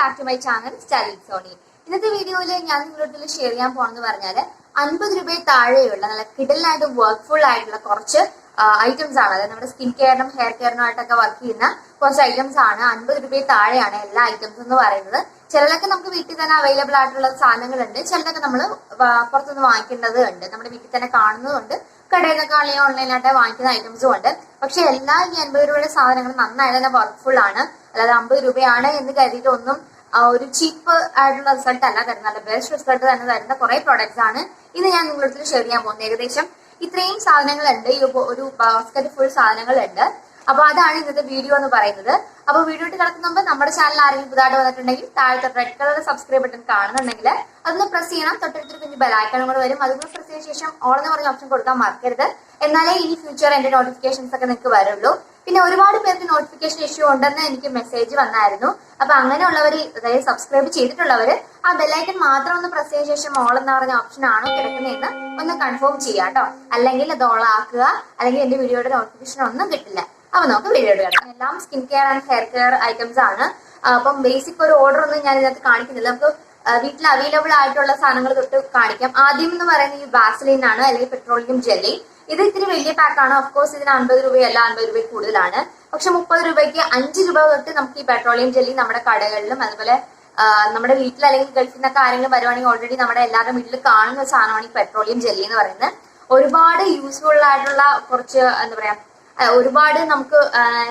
Back to my channel style Sony. ഇന്നത്തെ വീഡിയോയിൽ ഞാൻ നിങ്ങളോട് ഷെയർ ചെയ്യാൻ പോണെന്ന് പറഞ്ഞാൽ 50 രൂപയിൽ താഴെയുള്ള നല്ല കിടലായിട്ട് വർക്ക്ഫുൾ ആയിട്ടുള്ള കുറച്ച് ഐറ്റംസ് ആണ്. അതായത് നമ്മുടെ സ്കിൻ കെയറിനും ഹെയർ കെയറിനും ആയിട്ടൊക്കെ വർക്ക് ചെയ്യുന്ന കുറച്ച് ഐറ്റംസ് ആണ്. 50 രൂപയിൽ താഴെയാണ് എല്ലാ ഐറ്റംസ് എന്ന് പറയുന്നത്. ചിലതൊക്കെ നമുക്ക് വീട്ടിൽ തന്നെ അവൈലബിൾ ആയിട്ടുള്ള സാധനങ്ങളുണ്ട്, ചിലതൊക്കെ നമ്മൾ പുറത്തുനിന്ന് വാങ്ങിക്കേണ്ടത് ഉണ്ട്. നമ്മുടെ വീട്ടിൽ തന്നെ കാണുന്നതുണ്ട്, കടയിൽ നിന്നൊക്കെ അല്ലെങ്കിൽ ഓൺലൈനായിട്ട് വാങ്ങിക്കുന്ന ഐറ്റംസും ഉണ്ട്. പക്ഷെ എല്ലാ ഈ 50 രൂപയുടെ സാധനങ്ങൾ നന്നായി തന്നെ വർക്ക്ഫുൾ ആണ്. അല്ലാതെ 50 രൂപയാണ് എന്ന് കരുതിയിട്ട് ഒന്നും ഒരു ചീപ്പ് ആയിട്ടുള്ള റിസൾട്ട് അല്ല തരുന്നത്. നല്ല ബെസ്റ്റ് റിസൾട്ട് തന്നെ തരുന്ന കുറെ പ്രോഡക്ട്സ് ആണ് ഇന്ന് ഞാൻ നിങ്ങളുടെ ഷെയർ ചെയ്യാൻ പോകുന്നത്. ഏകദേശം ഇത്രയും സാധനങ്ങളുണ്ട്, ഈ ഒരു ബാസ്കറ്റ് ഫുൾ സാധനങ്ങളുണ്ട്. അപ്പൊ അതാണ് ഇന്നത്തെ വീഡിയോ എന്ന് പറയുന്നത്. അപ്പൊ വീഡിയോ കിടക്കുന്ന മുമ്പ് നമ്മുടെ ചാനൽ ആരെങ്കിലും പുതുതായിട്ട് വന്നിട്ടുണ്ടെങ്കിൽ താഴത്തെ റെഡ് കളർ സബ്സ്ക്രൈബ് ബട്ടൺ കാണുന്നുണ്ടെങ്കിൽ അതൊന്ന് പ്രസ് ചെയ്യണം. തൊട്ടടുത്തൊരു കുഞ്ഞ് ബെലൈക്കണും കൂടെ വരും, അതുകൂടെ പ്രസ് ചെയ്ത ശേഷം ഓൾ എന്ന് പറഞ്ഞ ഓപ്ഷൻ കൊടുക്കാൻ മറക്കരുത്. എന്നാലേ ഇനി ഫ്യൂച്ചർ എന്റെ നോട്ടിഫിക്കേഷൻസ് ഒക്കെ നിങ്ങൾക്ക് വരുള്ളൂ. പിന്നെ ഒരുപാട് പേർക്ക് നോട്ടിഫിക്കേഷൻ ഇഷ്യൂ ഉണ്ടെന്ന് എനിക്ക് മെസ്സേജ് വന്നായിരുന്നു. അപ്പൊ അങ്ങനെയുള്ളവർ, അതായത് സബ്സ്ക്രൈബ് ചെയ്തിട്ടുള്ളവർ ആ ബെലൈക്കൺ മാത്രം ഒന്ന് പ്രസ് ചെയ്ത ശേഷം ഓൾ എന്ന് പറഞ്ഞ ഓപ്ഷൻ ആണോ കിടക്കുന്നതെന്ന് ഒന്ന് കൺഫേം ചെയ്യാം കേട്ടോ. അല്ലെങ്കിൽ അത് ഓൾ ആക്കുക, അല്ലെങ്കിൽ എന്റെ വീഡിയോയുടെ നോട്ടിഫിക്കേഷൻ ഒന്നും കിട്ടില്ല. അപ്പൊ നമുക്ക് വീഡിയോ എടുക്കാം. എല്ലാം skin care and hair care items ആണ്. അപ്പം ബേസിക് ഒരു ഓർഡർ ഒന്നും ഞാൻ ഇതിനകത്ത് കാണിക്കുന്നില്ല. നമുക്ക് വീട്ടിൽ അവൈലബിൾ ആയിട്ടുള്ള സാധനങ്ങൾ തൊട്ട് കാണിക്കാം. ആദ്യം എന്ന് പറയുന്നത് ഈ വാസലിൻ ആണ്, അല്ലെങ്കിൽ പെട്രോളിയം ജെല്ലി. ഇത് ഇത്തിരി വലിയ പാക്കാണ്. ഓഫ്കോഴ്സ് ഇതിന് 50 രൂപയല്ല, 50 രൂപ കൂടുതലാണ്. പക്ഷെ 30 രൂപയ്ക്ക് 5 രൂപ തൊട്ട് നമുക്ക് ഈ പെട്രോളിയം ജെല്ലി നമ്മുടെ കടകളിലും അതുപോലെ നമ്മുടെ വീട്ടിൽ അല്ലെങ്കിൽ ഗൾഫിൽ നിന്നൊക്കെ ആരെങ്കിലും വരുവാണെങ്കിൽ ഓൾറെഡി നമ്മുടെ എല്ലാവരുടെ വീട്ടിൽ കാണുന്ന ഒരു സാധനമാണ് ഈ പെട്രോളിയം ജെല്ലി എന്ന് പറയുന്നത്. ഒരുപാട് യൂസ്ഫുൾ ആയിട്ടുള്ള കുറച്ച് എന്താ പറയാ, ഒരുപാട് നമുക്ക്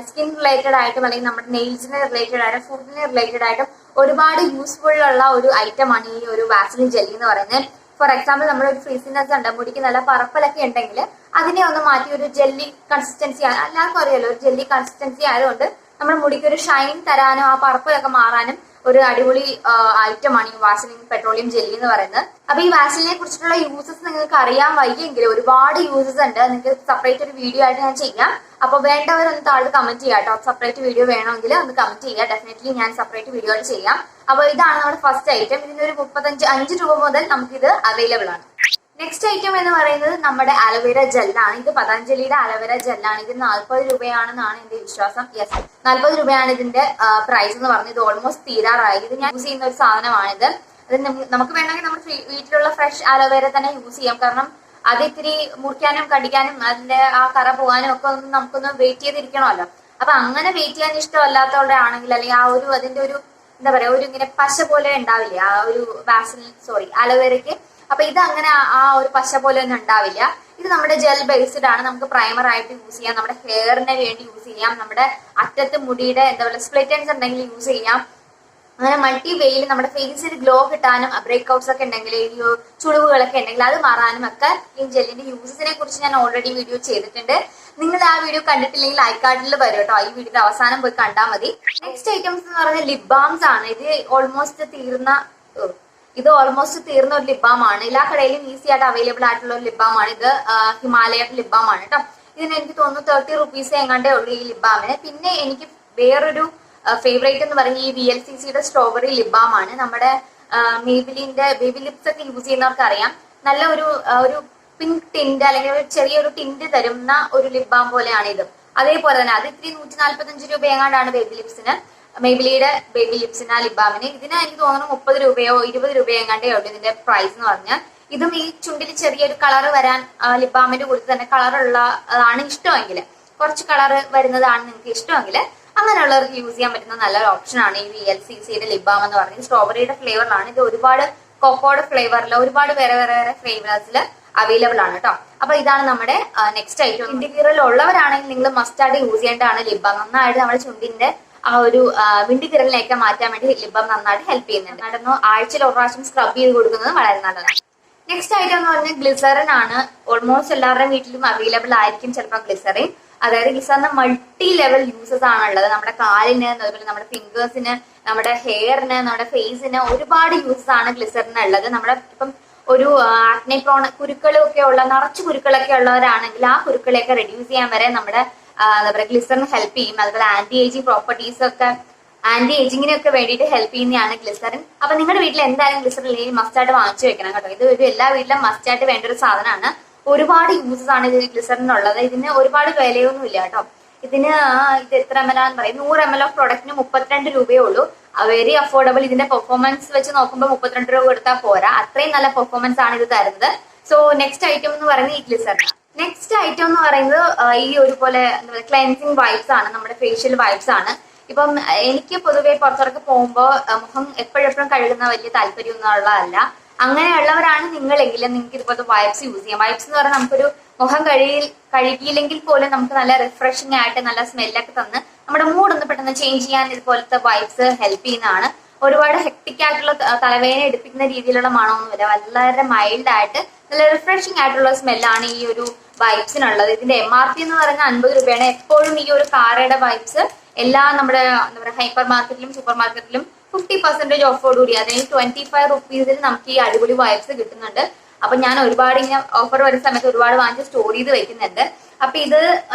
സ്കിൻ റിലേറ്റഡ് ആയിട്ടും അല്ലെങ്കിൽ നമ്മുടെ നെയിൽസിന് റിലേറ്റഡ് ആയിട്ടും ഫുഡിന് റിലേറ്റഡ് ആയിട്ടും ഒരുപാട് യൂസ്ഫുൾ ഉള്ള ഒരു ഐറ്റം ആണ് ഈ ഒരു വാസലിൻ ജെല്ലി എന്ന് പറയുന്നത്. ഫോർ എക്സാമ്പിൾ നമ്മുടെ ഒരു ഫ്രീസിനെസ് ഉണ്ട്, മുടിക്ക് നല്ല പറപ്പലൊക്കെ ഉണ്ടെങ്കിൽ അതിനെ ഒന്ന് മാറ്റി ഒരു ജെല്ലി കൺസിസ്റ്റൻസി, എല്ലാവർക്കും അറിയാലോ ഒരു ജെല്ലി കൺസിസ്റ്റൻസി ആയതുകൊണ്ട് നമ്മുടെ മുടിക്ക് ഒരു ഷൈൻ തരാനും ആ പറപ്പലൊക്കെ മാറാനും ഒരു അടിപൊളി ഐറ്റമാണ് ഈ വാസലിൻ പെട്രോളിയം ജെല്ലി എന്ന് പറയുന്നത്. അപ്പൊ ഈ വാസലിനെ കുറിച്ചിട്ടുള്ള യൂസസ് നിങ്ങൾക്ക് അറിയാൻ വയ്യെങ്കിൽ ഒരുപാട് യൂസസ് ഉണ്ട്. നിങ്ങൾക്ക് സെപ്പറേറ്റ് ഒരു വീഡിയോ ആയിട്ട് ഞാൻ ചെയ്യാം. അപ്പൊ വേണ്ടവരൊന്ന് താഴെ കമന്റ് ചെയ്യാം കേട്ടോ. സെപ്പറേറ്റ് വീഡിയോ വേണമെങ്കിൽ ഒന്ന് കമന്റ് ചെയ്യുക. ഡെഫിനറ്റ്ലി ഞാൻ സെപ്പറേറ്റ് വീഡിയോ ആയിട്ട് ചെയ്യാം. അപ്പൊ ഇതാണ് നമ്മുടെ ഫസ്റ്റ് ഐറ്റം. ഇതിനൊരു 5 രൂപ മുതൽ നമുക്കിത് അവൈലബിൾ ആണ്. നെക്സ്റ്റ് ഐറ്റം എന്ന് പറയുന്നത് നമ്മുടെ അലോവേര ജെല്ലാണ്. ഇത് പതഞ്ജലിയുടെ അലോവേര ജെല്ലാണ്. ഇത് 40 രൂപയാണെന്നാണ് എന്റെ വിശ്വാസം. യെസ്, 40 രൂപയാണ് ഇതിന്റെ പ്രൈസ് എന്ന് പറഞ്ഞത്. ഇത് ഓൾമോസ്റ്റ് തീരാറായി. ഇത് ഞാൻ യൂസ് ചെയ്യുന്ന ഒരു സാധനമാണിത്. അത് നമുക്ക് വേണമെങ്കിൽ നമ്മുടെ വീട്ടിലുള്ള ഫ്രഷ് അലോവേര തന്നെ യൂസ് ചെയ്യാം. കാരണം അത് ഇത്തിരി മുറിക്കാനും കടിക്കാനും അതിന്റെ ആ കറ പോകാനും ഒക്കെ നമുക്കൊന്ന് വെയിറ്റ് ചെയ്തിരിക്കണമല്ലോ. അപ്പൊ അങ്ങനെ വെയിറ്റ് ചെയ്യാൻ ഇഷ്ടമല്ലാത്തവരുടെ ആണെങ്കിൽ, അല്ലെങ്കിൽ ആ ഒരു അതിന്റെ ഒരു എന്താ പറയാ, ഒരു ഇങ്ങനെ പശ പോലെ ഉണ്ടാവില്ലേ ആ ഒരു അലോവേരയ്ക്ക്. അപ്പൊ ഇത് അങ്ങനെ ആ ഒരു പശ പോലെ ഒന്നും ഉണ്ടാവില്ല. ഇത് നമ്മുടെ ജെൽ ബേസ്ഡ് ആണ്. നമുക്ക് പ്രൈമർ ആയിട്ട് യൂസ് ചെയ്യാം, നമ്മുടെ ഹെയറിന് വേണ്ടി യൂസ് ചെയ്യാം, നമ്മുടെ അറ്റത്ത് മുടിയുടെ എന്താ പറയുക സ്പ്ലിറ്റ് എൻഡ്സ് ഉണ്ടെങ്കിൽ യൂസ് ചെയ്യാം. അങ്ങനെ മൾട്ടി വേയിൽ നമ്മുടെ ഫേസിൽ ഗ്ലോ കിട്ടാനും ബ്രേക്ക്ഔട്ട്സ് ഒക്കെ ഉണ്ടെങ്കിൽ, ഈ ചുളിവുകളൊക്കെ ഉണ്ടെങ്കിൽ അത് മാറാനും ഒക്കെ ഈ ജെല്ലിന്റെ യൂസസിനെ കുറിച്ച് ഞാൻ ഓൾറെഡി വീഡിയോ ചെയ്തിട്ടുണ്ട്. നിങ്ങൾ ആ വീഡിയോ കണ്ടിട്ടില്ലെങ്കിൽ ഐക്കാർഡിൽ വരും കേട്ടോ. ഈ വീഡിയോയുടെ അവസാനം പോയി കണ്ടാൽ മതി. നെക്സ്റ്റ് ഐറ്റംസ് എന്ന് പറഞ്ഞാൽ ലിപ് ബാംസ് ആണ്. ഇത് ഓൾമോസ്റ്റ് തീർന്ന ഒരു ലിപ് ബാം ആണ്. എല്ലാ കടയിലും ഈസി ആയിട്ട് അവൈലബിൾ ആയിട്ടുള്ള ഒരു ലിപ് ബാം ആണ് ഇത്. ഹിമാലയയുടെ ലിപ് ബാം ആണ് കേട്ടോ. ഇതിന് എനിക്ക് തോന്നുന്നു 30 റുപ്പീസ് എങ്ങാണ്ടേ ഉള്ളൂ ഈ ലിപ് ബാമിന്. പിന്നെ എനിക്ക് വേറൊരു ഫേവറേറ്റ് എന്ന് പറയുന്നത് ഈ VLCCയുടെ സ്ട്രോബെറി ലിപ് ബാം ആണ്. നമ്മുടെ മേബിലിന്റെ ബേബി ലിപ്സ് ഒക്കെ യൂസ് ചെയ്യുന്നവർക്ക് അറിയാം. നല്ല ഒരു പിങ്ക് ടിന്റ് അല്ലെങ്കിൽ ഒരു ചെറിയൊരു ടിന്റ് തരുന്ന ഒരു ലിപ് ബാം പോലെയാണ് ഇത്. അതേപോലെ തന്നെ അത് ഇത്തിരി 145 രൂപ എങ്ങാണ്ടാണ് മേബിലിയുടെ ബേബി ലിപ്സിന് ആ ലിപ് ബാമിന്. ഇതിന് എനിക്ക് തോന്നുന്നു 30 രൂപയോ 20 രൂപയോ എങ്ങാണ്ടേ ഉള്ളൂ ഇതിന്റെ പ്രൈസ് എന്ന് പറഞ്ഞാൽ. ഇതും ഈ ചുണ്ടിൽ ചെറിയൊരു കളർ വരാൻ ലിപ് ബാമിന്റെ കൂടെ തന്നെ കളറുള്ളതാണ് ഇഷ്ടമെങ്കിൽ, കുറച്ച് കളർ വരുന്നതാണ് നിങ്ങൾക്ക് ഇഷ്ടമെങ്കിൽ അങ്ങനെയുള്ളവർക്ക് യൂസ് ചെയ്യാൻ പറ്റുന്ന നല്ലൊരു ഓപ്ഷനാണ് ഈ VLCCയുടെ ലിപ് ബാം എന്ന് പറയുന്നത്. സ്ട്രോബെറിയുടെ ഫ്ലേവറിലാണ് ഇത്. ഒരുപാട് കൊക്കോയുടെ ഫ്ലേവറിൽ ഒരുപാട് വേറെ ഫ്ലേവേഴ്സിൽ അവൈലബിൾ ആണ് കേട്ടോ. അപ്പൊ ഇതാണ് നമ്മുടെ നെക്സ്റ്റ് ഐറ്റം. വിൻഡിഗിറൽ ഉള്ളവരാണെങ്കിൽ നിങ്ങൾ മസ്റ്റാർഡ് യൂസ് ചെയ്യേണ്ടതാണ് ലിപ് ബാം. നന്നായിട്ട് നമ്മുടെ ചുണ്ടിന്റെ ആ ഒരു വിൻഡിഗിറലിനെയൊക്കെ മാറ്റാൻ വേണ്ടി ലിപ് ബാം നന്നായിട്ട് ഹെൽപ്പ് ചെയ്യുന്നുണ്ട്. നടന്നു ആഴ്ചയിൽ ഒരു പ്രാവശ്യം സ്ക്രബ് ചെയ്ത് കൊടുക്കുന്നത് വളരെ നല്ലതാണ്. നെക്സ്റ്റ് ഐറ്റം എന്ന് പറഞ്ഞാൽ ഗ്ലിസറിൻ ആണ്. ഓൾമോസ്റ്റ് എല്ലാവരുടെയും വീട്ടിലും അവൈലബിൾ ആയിരിക്കും ചിലപ്പോൾ ഗ്ലിസറിൻ. അതായത് ഗ്ലിസറിന് മൾട്ടി ലെവൽ യൂസസ് ആണുള്ളത്. നമ്മുടെ കാലിന്, അതുപോലെ നമ്മുടെ ഫിംഗേഴ്സിന്, നമ്മുടെ ഹെയറിന്, നമ്മുടെ ഫേസിന് ഒരുപാട് യൂസസ് ആണ് ഗ്ലിസറിന് ഉള്ളത്. നമ്മുടെ ഇപ്പം ഒരു ആക്നെ പ്രോൺ കുരുക്കളൊക്കെ ഉള്ള, നിറച്ച് കുരുക്കളൊക്കെ ഉള്ളവരാണെങ്കിൽ ആ കുരുക്കളെയൊക്കെ റെഡ്യൂസ് ചെയ്യാൻ വരെ നമ്മുടെ എന്താ പറയുക ഗ്ലിസറിൻ ഹെൽപ്പ് ചെയ്യും. അതുപോലെ ആന്റി ഏജിങ് പ്രോപ്പർട്ടീസ് ഒക്കെ, ആന്റി ഏജിങ്ങിനൊക്കെ വേണ്ടിയിട്ട് ഹെൽപ്പ് ചെയ്യുന്നതാണ് ഗ്ലിസറിൻ. അപ്പൊ നിങ്ങളുടെ വീട്ടിൽ എന്തായാലും ഗ്ലിസറിൻ അല്ലെങ്കിൽ മസ്റ്റായിട്ട് വാങ്ങിച്ചു വെക്കണം കേട്ടോ. ഇത് എല്ലാ വീട്ടിലും മസ്റ്റായിട്ട് വേണ്ട ഒരു സാധനമാണ്. ഒരുപാട് യൂസസ് ആണ് ഇതിന് ഗ്ലിസറിനുള്ളത്. ഇതിന് ഒരുപാട് വിലയൊന്നും ഇല്ല കേട്ടോ. ഇത് എത്ര ml ആണെന്ന് പറയും. 100 ml ഓഫ് പ്രൊഡക്റ്റിന് 32 രൂപയേ ഉള്ളൂ. Very affordable. ഇതിന്റെ പെർഫോമൻസ് വെച്ച് നോക്കുമ്പോൾ 32 രൂപ കൊടുത്താൽ പോരാ, അത്രയും നല്ല പെർഫോമൻസ് ആണ് ഇത് തരുന്നത്. സോ നെക്സ്റ്റ് ഐറ്റം എന്ന് പറയുന്നത് ഈ ഗ്ലിസറിൻ. നെക്സ്റ്റ് ഐറ്റം എന്ന് പറയുന്നത് ഈ ഒരുപോലെ എന്താ പറയുക ക്ലെൻസിങ് വൈബ്സ് ആണ്, നമ്മുടെ ഫേഷ്യൽ വൈബ്സ് ആണ്. ഇപ്പം എനിക്ക് പൊതുവെ പുറത്തിറക്കി പോകുമ്പോൾ മുഖം എപ്പോഴെപ്പോഴും കഴുകുന്ന വലിയ താല്പര്യമൊന്നും ഉള്ളതല്ല. അങ്ങനെയുള്ളവരാണ് നിങ്ങളെങ്കിൽ നിങ്ങൾക്ക് ഇതുപോലത്തെ വൈബ്സ് യൂസ് ചെയ്യാം. വൈബ്സ് എന്ന് പറഞ്ഞാൽ നമുക്കൊരു മുഖം കഴുകിയില്ലെങ്കിൽ പോലും നമുക്ക് നല്ല റിഫ്രഷിംഗ് ആയിട്ട് നല്ല സ്മെല്ലൊക്കെ തന്ന് നമ്മുടെ മൂഡ് ഒന്ന് പെട്ടെന്ന് ചേഞ്ച് ചെയ്യാൻ ഇതുപോലത്തെ വൈബ്സ് ഹെൽപ്പ് ചെയ്യുന്നതാണ്. ഒരുപാട് ഹെക്ടിക് ആയിട്ടുള്ള തലവേദന എടുപ്പിക്കുന്ന രീതിയിലുള്ള മണമൊന്നുമില്ല, വളരെ മൈൽഡ് ആയിട്ട് നല്ല റിഫ്രഷിംഗ് ആയിട്ടുള്ള സ്മെല്ലാണ് ഈ ഒരു വൈബ്സിനുള്ളത്. ഇതിന്റെ MRP എന്ന് പറയുന്നത് 50 രൂപയാണ്. എപ്പോഴും ഈ ഒരു കാറയുടെ വൈബ്സ് എല്ലാ നമ്മുടെ എന്താ പറയുക ഹൈപ്പർ മാർക്കറ്റിലും സൂപ്പർ മാർക്കറ്റിലും 50% ഓഫോടുകൂടി, അതായത് 25 റുപ്പീസിൽ നമുക്ക് ഈ അടിപൊളി വൈബ്സ് കിട്ടുന്നുണ്ട്. അപ്പൊ ഞാൻ ഒരുപാട് ഇങ്ങനെ ഓഫർ വരുന്ന സമയത്ത് ഒരുപാട് വാങ്ങിച്ച് സ്റ്റോർ ചെയ്ത് വെക്കുന്നുണ്ട്. അപ്പൊ ഇത്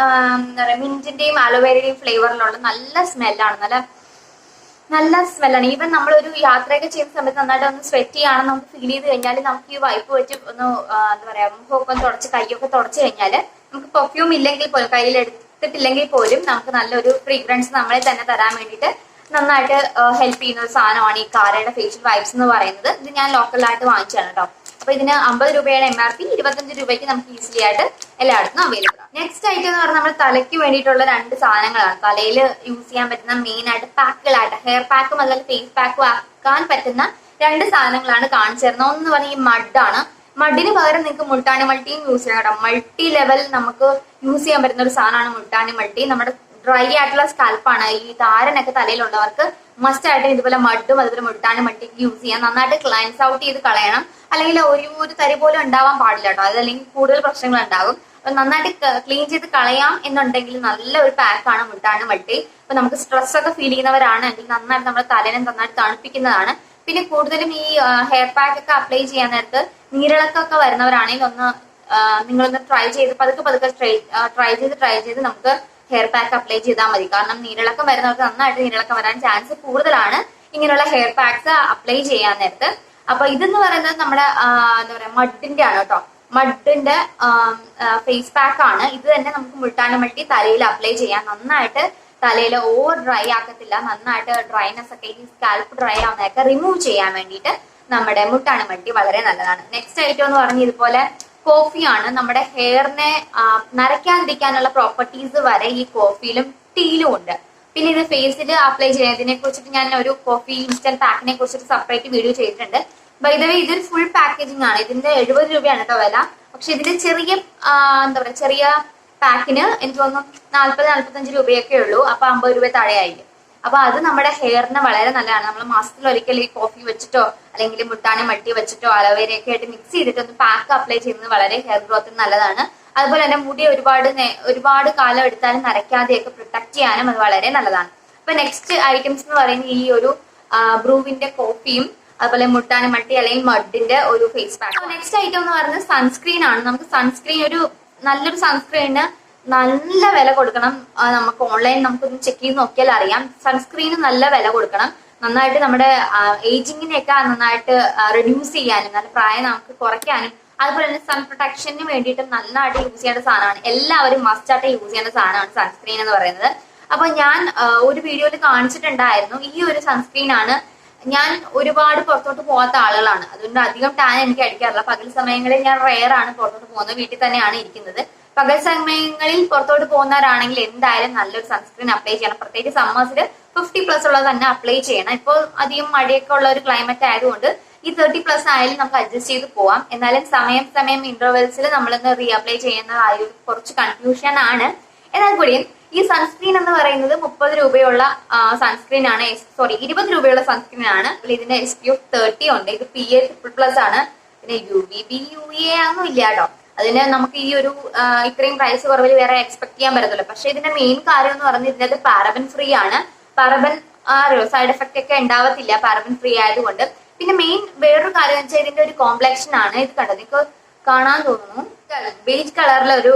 എന്താ പറയുക മിന്റിന്റെയും അലോവേരയുടെയും ഫ്ലേവറിലുള്ള നല്ല സ്മെല്ലാണ്, നല്ല സ്മെല്ലാണ്. ഈവൻ നമ്മളൊരു യാത്രയൊക്കെ ചെയ്യുന്ന സമയത്ത് നന്നായിട്ട് ഒന്ന് സ്വെറ്റ് ചെയ്യാണെന്ന് നമുക്ക് ഫീൽ ചെയ്ത് കഴിഞ്ഞാൽ നമുക്ക് ഈ വൈപ്പ് വെച്ച് ഒന്ന് എന്താ പറയാ മുഖമൊക്കെ തുടച്ച് കൈയൊക്കെ തുടച്ച് കഴിഞ്ഞാൽ നമുക്ക് പെർഫ്യൂം ഇല്ലെങ്കിൽ പോലും കയ്യിൽ എടുത്തിട്ടില്ലെങ്കിൽ പോലും നമുക്ക് നല്ലൊരു ഫ്രീഗ്രൻസ് നമ്മളെ തന്നെ തരാൻ വേണ്ടിയിട്ട് നന്നായിട്ട് ഹെൽപ്പ് ചെയ്യുന്ന ഒരു സാധനമാണ് ഈ കാരയുടെ ഫേഷ്യൽ വൈബ്സ് എന്ന് പറയുന്നത്. ഇത് ഞാൻ ലോക്കലായിട്ട് വാങ്ങിച്ചാണ് കേട്ടോ. അപ്പൊ ഇതിന് 50 രൂപയുടെ MRP, 25 രൂപയ്ക്ക് നമുക്ക് ഈസിലി ആയിട്ട് എല്ലായിടത്തും അവൈലബിൾ ആണ്. നെക്സ്റ്റ് ഐറ്റം എന്ന് പറഞ്ഞാൽ നമ്മുടെ തലയ്ക്ക് വേണ്ടിയിട്ടുള്ള 2 സാധനങ്ങളാണ്. തലയിൽ യൂസ് ചെയ്യാൻ പറ്റുന്ന മെയിൻ ആയിട്ട് പാക്കുകളായിട്ട് ഹെയർ പാക്കും അതുപോലെ ഫേസ് പാക്കും ആക്കാൻ പറ്റുന്ന 2 സാധനങ്ങളാണ് കാണിച്ചു തരുന്നത്. ഒന്ന് പറഞ്ഞാൽ ഈ മഡാണ്. മഡിന് പകരം നിങ്ങൾക്ക് മുൾട്ടാനി മൾട്ടിയും യൂസ് ചെയ്യാം കേട്ടോ. മൾട്ടി ലെവൽ നമുക്ക് യൂസ് ചെയ്യാൻ പറ്റുന്ന ഒരു സാധനമാണ് മുൾട്ടാനി മൾട്ടി. നമ്മുടെ ഡ്രൈ ആയിട്ടുള്ള സ്കാൽപ്പാണ്, ഈ താരനൊക്കെ തലയിലുള്ളവർക്ക് മസ്റ്റ് ആയിട്ട് ഇതുപോലെ മഡും അതുപോലെ മുൾട്ടാനി മൾട്ടിക്ക് യൂസ് ചെയ്യാം. നന്നായിട്ട് ക്ലൻസ് ഔട്ട് ചെയ്ത് കളയണം, അല്ലെങ്കിൽ ഒരു തരി പോലും ഉണ്ടാവാൻ പാടില്ല കേട്ടോ. അതല്ലെങ്കിൽ കൂടുതൽ പ്രശ്നങ്ങൾ ഉണ്ടാകും. അപ്പൊ നന്നായിട്ട് ക്ലീൻ ചെയ്ത് കളയാം എന്നുണ്ടെങ്കിൽ നല്ല ഒരു പാക്കാണ് മുൾട്ടാനി മൾട്ടി. അപ്പൊ നമുക്ക് സ്ട്രെസ് ഒക്കെ ഫീൽ ചെയ്യുന്നവരാണെങ്കിൽ നന്നായിട്ട് നമ്മുടെ തലേനെ നന്നായിട്ട് തണുപ്പിക്കുന്നതാണ്. പിന്നെ കൂടുതലും ഈ ഹെയർ പാക്ക് ഒക്കെ അപ്ലൈ ചെയ്യാൻ നേരത്ത് നീരിളക്കൊക്കെ വരുന്നവരാണെങ്കിൽ നിങ്ങളൊന്ന് ട്രൈ ചെയ്ത് പതുക്കെ ട്രൈ ചെയ്ത് നമുക്ക് ഹെയർ പാക്ക് അപ്ലൈ ചെയ്താൽ മതി. കാരണം നീരിളക്കം വരുന്നവർക്ക് നന്നായിട്ട് നീരിളക്കം വരാൻ ചാൻസ് കൂടുതലാണ് ഇങ്ങനെയുള്ള ഹെയർ പാക്സ് അപ്ലൈ ചെയ്യാൻ നേരത്ത്. അപ്പൊ ഇതെന്ന് പറയുന്നത് നമ്മുടെ എന്താ പറയാ മഡിന്റെ ആണ് കേട്ടോ. മഡിന്റെ ഫേസ് പാക്ക് ആണ്. ഇത് തന്നെ നമുക്ക് മുൾട്ടാനി മൾട്ടി തലയിൽ അപ്ലൈ ചെയ്യാം. നന്നായിട്ട് തലയിൽ ഓവർ ഡ്രൈ ആക്കത്തില്ല, നന്നായിട്ട് ഡ്രൈനെസ് ഒക്കെ ഈ സ്കാൽപ്പ് ഡ്രൈ ആവുന്നതൊക്കെ റിമൂവ് ചെയ്യാൻ വേണ്ടിയിട്ട് നമ്മുടെ മുൾട്ടാനി മൾട്ടി വളരെ നല്ലതാണ്. നെക്സ്റ്റ് ഐറ്റം എന്ന് പറഞ്ഞാൽ ഇതുപോലെ കോഫിയാണ്. നമ്മുടെ ഹെയറിനെ നരയ്ക്കാതിരിക്കാനുള്ള പ്രോപ്പർട്ടീസ് വരെ ഈ കോഫിയിലും ടീയിലും ഉണ്ട്. പിന്നെ ഇത് ഫേസിൽ അപ്ലൈ ചെയ്യുന്നതിനെ കുറിച്ചിട്ട് ഞാൻ ഒരു കോഫി ഇൻസ്റ്റന്റ് പാക്കിനെ കുറിച്ചിട്ട് സെപ്പറേറ്റ് വീഡിയോ ചെയ്തിട്ടുണ്ട്. ബൈ ദ വേ ഇതൊരു ഫുൾ പാക്കേജിംഗ് ആണ്. ഇതിന്റെ 70 രൂപയാണ് കേട്ടോ വില. പക്ഷെ ഇതിന്റെ ചെറിയ എന്താ പറയാ ചെറിയ പാക്കിന് എനിക്ക് തോന്നുന്നു 40-45 രൂപയൊക്കെ ഉള്ളൂ. അപ്പൊ 50 രൂപ താഴെയായിരിക്കും. അപ്പൊ അത് നമ്മുടെ ഹെയറിന് വളരെ നല്ലതാണ്. നമ്മൾ മാസത്തിൽ ഒരിക്കൽ ഈ കോഫി വെച്ചിട്ടോ അല്ലെങ്കിൽ മുൾട്ടാനി മൾട്ടി വെച്ചിട്ടോ അലോവേരയൊക്കെ ആയിട്ട് മിക്സ് ചെയ്തിട്ട് ഒന്ന് പാക്ക് അപ്ലൈ ചെയ്യുന്നത് വളരെ ഹെയർ ഗ്രോത്തിന് നല്ലതാണ്. അതുപോലെ തന്നെ മുടി ഒരുപാട് കാലം എടുത്താലും നരയ്ക്കാതെയൊക്കെ പ്രൊട്ടക്ട് ചെയ്യാനും അത് വളരെ നല്ലതാണ്. അപ്പൊ നെക്സ്റ്റ് ഐറ്റംസ് എന്ന് പറയുന്നത് ഈ ഒരു ബ്രൂവിന്റെ കോഫിയും അതുപോലെ മുൾട്ടാനി മൾട്ടി അല്ലെങ്കിൽ മഡിന്റെ ഒരു ഫേസ് പാക്ക്. നെക്സ്റ്റ് ഐറ്റം എന്ന് പറയുന്നത് സൺസ്ക്രീൻ ആണ്. നമുക്ക് സൺസ്ക്രീൻ നല്ലൊരു സൺസ്ക്രീന് നല്ല വില കൊടുക്കണം. നമുക്ക് ഓൺലൈൻ നമുക്കൊന്ന് ചെക്ക് ചെയ്ത് നോക്കിയാൽ അറിയാം. സൺസ്ക്രീന് നല്ല വില കൊടുക്കണം. നന്നായിട്ട് നമ്മുടെ ഏജിങ്ങിനെയൊക്കെ നന്നായിട്ട് റെഡ്യൂസ് ചെയ്യാനും നല്ല പ്രായം നമുക്ക് കുറയ്ക്കാനും അതുപോലെ തന്നെ സൺ പ്രൊട്ടക്ഷന് വേണ്ടിയിട്ട് നന്നായിട്ട് യൂസ് ചെയ്യേണ്ട സാധനമാണ്. എല്ലാവരും മസ്റ്റ് ആയിട്ട് യൂസ് ചെയ്യേണ്ട സാധനമാണ് സൺസ്ക്രീൻ എന്ന് പറയുന്നത്. അപ്പൊ ഞാൻ ഒരു വീഡിയോയിൽ കാണിച്ചിട്ടുണ്ടായിരുന്നു. ഈ ഒരു സൺസ്ക്രീൻ ആണ്. ഞാൻ ഒരുപാട് പുറത്തോട്ട് പോകാത്ത ആളുകളാണ്, അതുകൊണ്ട് അധികം ടാൻ എനിക്ക് അടിക്കാറില്ല. പകൽ സമയങ്ങളിൽ ഞാൻ റെയർ ആണ് പുറത്തോട്ട് പോകുന്നത്, വീട്ടിൽ തന്നെയാണ് ഇരിക്കുന്നത്. പകൽ സമയങ്ങളിൽ പുറത്തോട്ട് പോകുന്നവരാണെങ്കിൽ എന്തായാലും നല്ലൊരു സൺസ്ക്രീൻ അപ്ലൈ ചെയ്യണം. പ്രത്യേകിച്ച് സമ്മേഴ്സിൽ 50+ ഉള്ളത് തന്നെ അപ്ലൈ ചെയ്യണം. ഇപ്പോൾ അധികം മഴയൊക്കെ ഉള്ള ഒരു ക്ലൈമറ്റ് ആയതുകൊണ്ട് ഈ 30+ ആയാലും നമുക്ക് അഡ്ജസ്റ്റ് ചെയ്ത് പോവാം. എന്നാലും സമയം ഇന്റർവെൽസിൽ നമ്മളൊന്ന് റീഅപ്ലൈ ചെയ്യുന്നതായ കുറച്ച് കൺഫ്യൂഷൻ ആണ്. എന്നാൽ കൂടിയും ഈ സൺസ്ക്രീൻ എന്ന് പറയുന്നത് 30 രൂപയുള്ള സൺസ്ക്രീൻ ആണ്. 20 രൂപയുള്ള സൺസ്ക്രീൻ ആണ്. ഇതിന്റെ SPF 30 ഉണ്ട്. ഇത് PA++ ആണ്. പിന്നെ UVB UVA ഒന്നും ഇല്ല കേട്ടോ. അതിന് നമുക്ക് ഈ ഒരു ഇത്രയും പ്രൈസ് കുറവിൽ വേറെ എക്സ്പെക്ട് ചെയ്യാൻ പറ്റത്തില്ല. പക്ഷെ ഇതിന്റെ മെയിൻ കാര്യം എന്ന് പറഞ്ഞാൽ ഇതിനകത്ത് പാരബൻ ഫ്രീ ആണ്. പാരബൻ സൈഡ് എഫക്ട് ഒക്കെ ഉണ്ടാവത്തില്ല പാരബൻ ഫ്രീ ആയതുകൊണ്ട്. പിന്നെ മെയിൻ വേറൊരു കാര്യം എന്ന് വെച്ചാൽ ഇതിന്റെ ഒരു കോംപ്ലക്ഷൻ ആണ്. ഇത് കണ്ടത് നിങ്ങൾക്ക് കാണാൻ തോന്നുന്നു, ബേജ് കളറിലെ ഒരു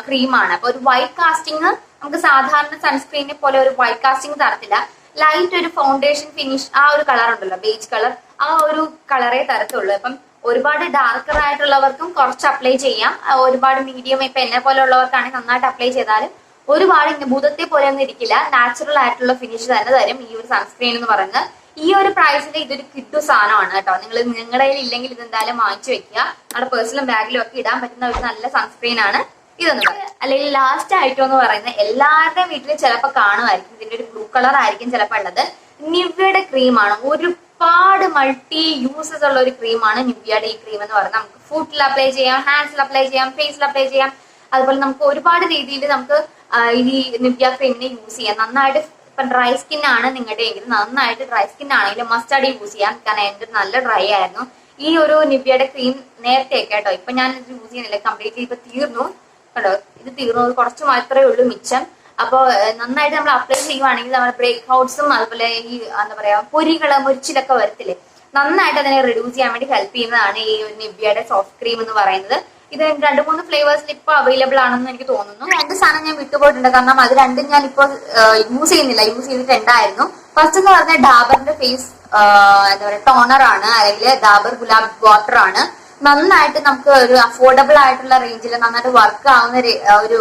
ക്രീമാണ്. അപ്പൊ ഒരു വൈറ്റ് കാസ്റ്റിംഗ് നമുക്ക് സാധാരണ സൺസ്ക്രീനെ പോലെ ഒരു വൈറ്റ് കാസ്റ്റിംഗ് തരത്തില്ല. ലൈറ്റ് ഒരു ഫൗണ്ടേഷൻ ഫിനിഷ് ആ ഒരു കളർ ഉണ്ടല്ലോ, ബേജ് കളർ, ആ ഒരു കളറേ തരത്തുള്ളൂ. അപ്പം ഒരുപാട് ഡാർക്കർ ആയിട്ടുള്ളവർക്കും കുറച്ച് അപ്ലൈ ചെയ്യാം. ഒരുപാട് മീഡിയം ഇപ്പൊ എന്നെ പോലെ ഉള്ളവർക്കാണെങ്കിൽ നന്നായിട്ട് അപ്ലൈ ചെയ്താലും ഒരുപാട് ഭൂതത്തെ പോലെ ഒന്നും ഇരിക്കില്ല. നാച്ചുറൽ ആയിട്ടുള്ള ഫിനിഷ് തന്നെ തരും ഈ ഒരു സൺസ്ക്രീൻ എന്ന് പറയുന്നത്. ഈ ഒരു പ്രൈസിന്റെ ഇതൊരു കിട്ടു സാധനമാണ് കേട്ടോ. നിങ്ങളുടെ കയ്യിൽ ഇല്ലെങ്കിൽ ഇത് എന്തായാലും വാങ്ങിച്ചു വെക്കുക. നമ്മുടെ പേഴ്സണൽ ബാഗിലും ഒക്കെ ഇടാൻ പറ്റുന്ന ഒരു നല്ല സൺസ്ക്രീൻ ആണ് ഇതെന്ന് പറയുന്നത്. അല്ലെങ്കിൽ ലാസ്റ്റ് ഐറ്റം എന്ന് പറയുന്നത് എല്ലാവരുടെയും വീട്ടിൽ ചിലപ്പോൾ കാണുമായിരിക്കും, ഇതിന്റെ ഒരു ബ്ലൂ കളർ ആയിരിക്കും ചിലപ്പോൾ ഉള്ളത്. നിവ്യയുടെ ക്രീമാണ്. ഒരുപാട് മൾട്ടി യൂസസ് ഉള്ള ഒരു ക്രീമാണ് നിവ്യയുടെ ഈ ക്രീം എന്ന് പറയുന്നത്. നമുക്ക് ഫുട്ടിൽ അപ്ലൈ ചെയ്യാം, ഹാൻഡ്സിൽ അപ്ലൈ ചെയ്യാം, ഫേസിൽ അപ്ലൈ ചെയ്യാം. അതുപോലെ നമുക്ക് ഒരുപാട് രീതിയിൽ നമുക്ക് ഈ നിവ്യ ക്രീമിനെ യൂസ് ചെയ്യാം. നന്നായിട്ട് ഇപ്പൊ ഡ്രൈ സ്കിൻ ആണ് നിങ്ങളുടെ എങ്കിൽ, നന്നായിട്ട് ഡ്രൈ സ്കിൻ ആണെങ്കിൽ മസ്റ്റാർഡ് യൂസ് ചെയ്യാം. കാരണം എന്റെ നല്ല ഡ്രൈ ആയിരുന്നു. ഈ ഒരു നിവ്യയുടെ ക്രീം നേരത്തെ കേട്ടോ, ഇപ്പൊ ഞാൻ ഇത് യൂസ് ചെയ്യുന്നില്ല, കംപ്ലീറ്റ്ലി ഇപ്പൊ തീർന്നു കേട്ടോ. ഇത് തീർന്നു, കുറച്ച് മാത്രമേ ഉള്ളൂ മിച്ചം. അപ്പോൾ നന്നായിട്ട് നമ്മൾ അപ്ലൈ ചെയ്യുവാണെങ്കിൽ നമ്മുടെ ബ്രേക്ക് ഔട്ട്സും അതുപോലെ ഈ എന്താ പറയാ പൊരികള് മുരിച്ചിലൊക്കെ വരത്തില്ലേ, നന്നായിട്ട് അതിനെ റിഡ്യൂസ് ചെയ്യാൻ വേണ്ടി ഹെൽപ്പ് ചെയ്യുന്നതാണ് ഈ നിവ്യയുടെ സോഫ്റ്റ് ക്രീം എന്ന് പറയുന്നത്. ഇത് 2-3 ഫ്ലേവേഴ്സിൽ ഇപ്പൊ അവൈലബിൾ ആണെന്ന് എനിക്ക് തോന്നുന്നു. 2 സാധനം ഞാൻ വിട്ടുപോയിട്ടുണ്ട്, കാരണം അത് രണ്ടും ഞാൻ ഇപ്പൊ യൂസ് ചെയ്യുന്നില്ല, യൂസ് ചെയ്തിട്ടുണ്ടായിരുന്നു. ഫസ്റ്റ് എന്ന് പറഞ്ഞാൽ ഡാബറിന്റെ ഫേസ് എന്താ പറയുക ടോണർ ആണ്, അല്ലെങ്കിൽ ഡാബർ ഗുലാബ് വാട്ടർ ആണ്. നന്നായിട്ട് നമുക്ക് ഒരു അഫോർഡബിൾ ആയിട്ടുള്ള റേഞ്ചിൽ നന്നായിട്ട് വർക്ക് ആവുന്ന ഒരു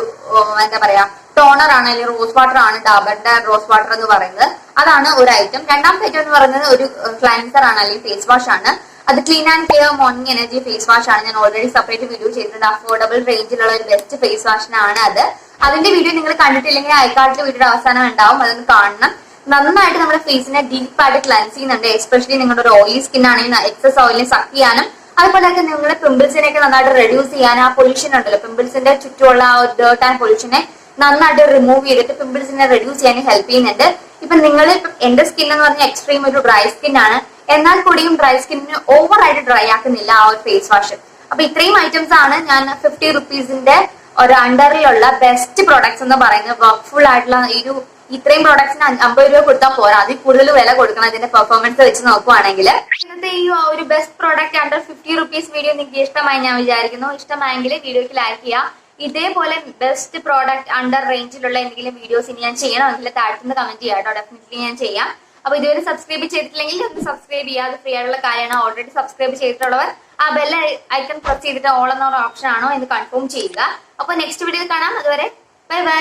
എന്താ പറയാ ടോണർ ആണ്, അല്ലെങ്കിൽ റോസ് വാട്ടർ ആണ്. ഡാബറിന്റെ റോസ് വാട്ടർ എന്ന് പറയുന്നത് അതാണ് ഒരു ഐറ്റം. രണ്ടാമത്തെ ഐറ്റം എന്ന് പറയുന്നത് ഒരു ക്ലൻസർ ആണ്, അല്ലെങ്കിൽ ഫേസ് വാഷ് ആണ്. അത് clean and clear morning energy face wash ആണ്. ഞാൻ ഓൾറെഡി സെപ്പറേറ്റ് വീഡിയോ ചെയ്തിട്ടുണ്ട്. അഫോർഡബിൾ റേഞ്ചിലുള്ള ഒരു ബെസ്റ്റ് ഫേസ് വാഷിനാണ് അത്. അതിന്റെ വീഡിയോ നിങ്ങൾ കണ്ടിട്ടില്ലെങ്കിൽ ഐക്കാർട്ടിൽ വീഡിയോയുടെ അവസാനം ഉണ്ടാവും, അതൊന്ന് കാണണം. നന്നായിട്ട് നമ്മുടെ ഫേസിനെ ഡീപ്പായിട്ട് ക്ലൻസ് ചെയ്യുന്നുണ്ട്. എസ്പെഷ്യലി നിങ്ങളുടെ ഒരു ഓയിലി സ്കിൻ ആണെങ്കിൽ എക്സസ് ഓയിലിനെ സക്ക് ചെയ്യാനും, അതുപോലെ തന്നെ നിങ്ങളുടെ പിമ്പിൾസിനെയൊക്കെ നന്നായിട്ട് റെഡ്യൂസ് ചെയ്യാൻ, ആ പൊല്യൂഷൻ ഉണ്ടല്ലോ പിമ്പിൾസിന്റെ ചുറ്റുമുള്ള ആ ഒരു ഡേർട്ട് ആൻഡ് പൊല്യൂഷനെ നന്നായിട്ട് റിമൂവ് ചെയ്തിട്ട് പിമ്പിൾസിനെ റെഡ്യൂസ് ചെയ്യാൻ ഹെൽപ്പ് ചെയ്യുന്നുണ്ട്. ഇപ്പൊ നിങ്ങൾ എന്റെ സ്കിൻ എന്ന് പറഞ്ഞാൽ എക്സ്ട്രീം ഒരു ഡ്രൈ സ്കിൻ ആണ്, എന്നാൽ കൂടിയും ഡ്രൈ സ്കിന്നിന് ഓവർ ആയിട്ട് ഡ്രൈ ആക്കുന്നില്ല ആ ഒരു ഫേസ് വാഷ്. അപ്പൊ ഇത്രയും ഐറ്റംസ് ആണ് ഞാൻ 50 റുപ്പീസിന്റെ ഒരു അണ്ടറിലുള്ള ബെസ്റ്റ് പ്രോഡക്ട്സ് എന്ന് പറയുന്നത്. വർക്ക്ഫുൾ ആയിട്ടുള്ള ഇത്രയും പ്രോഡക്ട്സിന് 50 രൂപ കൊടുത്താൽ പോരാ, അതിൽ കൂടുതൽ വില കൊടുക്കണം ഇതിന്റെ പെർഫോമൻസ് വെച്ച് നോക്കുവാണെങ്കിൽ. ഇന്നത്തെ ഈ ഒരു best product under 50 rupees video നിങ്ങൾക്ക് ഇഷ്ടമായി ഞാൻ വിചാരിക്കുന്നു. ഇഷ്ടമായെങ്കിൽ വീഡിയോക്ക് ലൈക്ക് ചെയ്യുക. ഇതേപോലെ ബെസ്റ്റ് പ്രോഡക്റ്റ് അണ്ടർ റേഞ്ചിലുള്ള എന്തെങ്കിലും വീഡിയോസ് ഇനി ഞാൻ ചെയ്യണമെങ്കിൽ താഴത്തുനിന്ന് കമന്റ് ചെയ്യാം കേട്ടോ, ഡെഫിനറ്റ്ലി ഞാൻ ചെയ്യാം. അപ്പൊ ഇതുവരെ സബ്സ്ക്രൈബ് ചെയ്തിട്ടില്ലെങ്കിൽ ഒന്ന് സബ്സ്ക്രൈബ് ചെയ്യുക, അത് ഫ്രീ ആയിട്ടുള്ള കാര്യമാണ്. ഓൾറെഡി സബ്സ്ക്രൈബ് ചെയ്തിട്ടുള്ളവർ ആ ബെൽ ഐക്കൺ പ്രസ് ചെയ്തിട്ട് ഓൾ എന്ന ഓപ്ഷൻ ആണോ എന്ന് കൺഫേം ചെയ്യുക. അപ്പൊ നെക്സ്റ്റ് വീഡിയോയിൽ കാണാം. അതുവരെ ബൈ ബൈ.